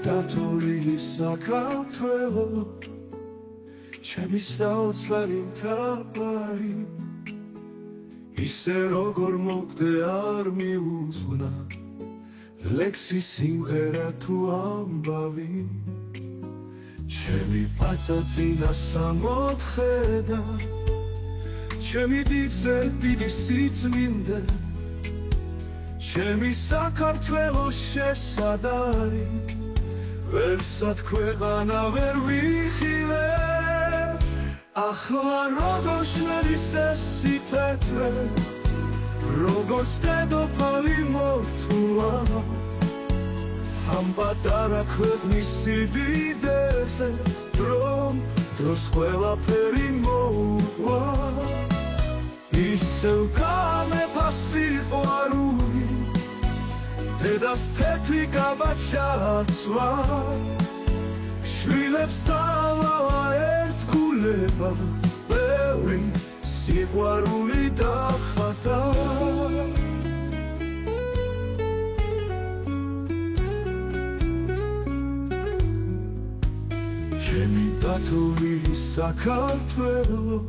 დათორილი საქართველო ჩემი საოცარი მთავარი ისე როგორ მოგდე არ მიუძღვნა ლექსი სიმღერა თუ ამბავი ჩემი პაწაწინა სამოთხედა ჩემი დიდზე დიდი სიწმინდე ჩემი საქართველოს შესადარი ვერსად ქვეყანა ვერ ვიხილე ახლა როგორ შვილის ეს სიტყვე როგორც დედოფალი მორთულა ამ პატარა ქვეყნის სიდიდეზე დროს ყველაფერი მოუყვა ისევ გამეფა სიყვარული დედას თეთრი გაბაჩაცვა შვილებს დავალა ერთგულება ბევრი სიყვარული დახატა ჩემი დათორილი საქართველო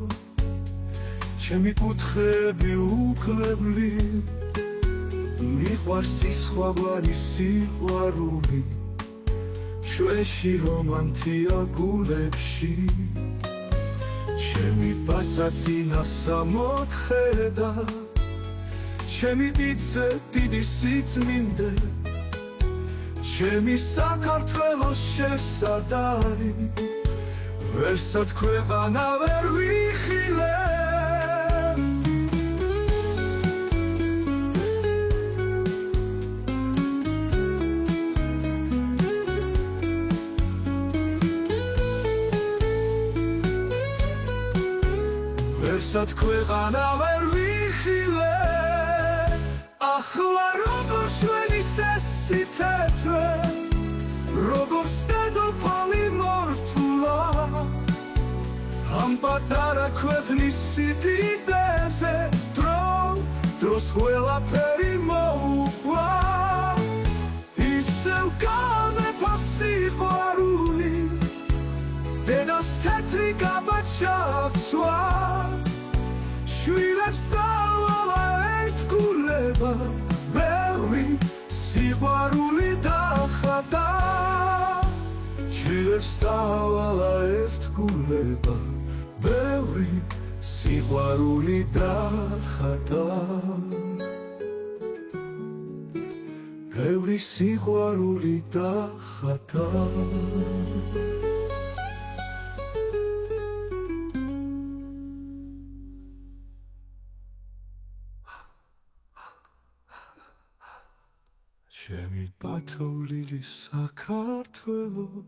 ჩემი კუთხეები უკლებლი მიყვარს სიხვაგვარი სიყვარული ჩვენში რომანთია გულებში ჩემი პაწაწინა სამოთხედა ჩემი დიდზე დიდი სიწმინდე ჩემი საქართველოს შესადარი ვერსად ქვეყანა ვერ ვიხილე ვერსად ქვეყანა ვერ ვიხილე ახლა როგორ შვილის ეს სიტყვე როგორც დედოფალი მორთულა ამ პატარა ქვეყნის სიდიდეზე დროს ყველაფერი მოუყვა ისევ გამეფა სიყვარული დედას თეთრი გაბაჩაცვა შვილებს დავალა ერთგულება ბევრი სიყვარული დახატა შვილებს დავალა ერთგულება ბევრი სიყვარული დახატა ბევრი სიყვარული დახატა ჩემი დათორილი საქართველო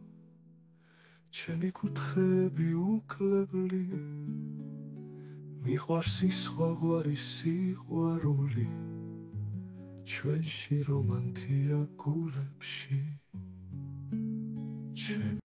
ჩემი კუთხეები უკლებლი მიყვარს სიხვაგვარი სიყვარული ჩვენში რომანთია გულებში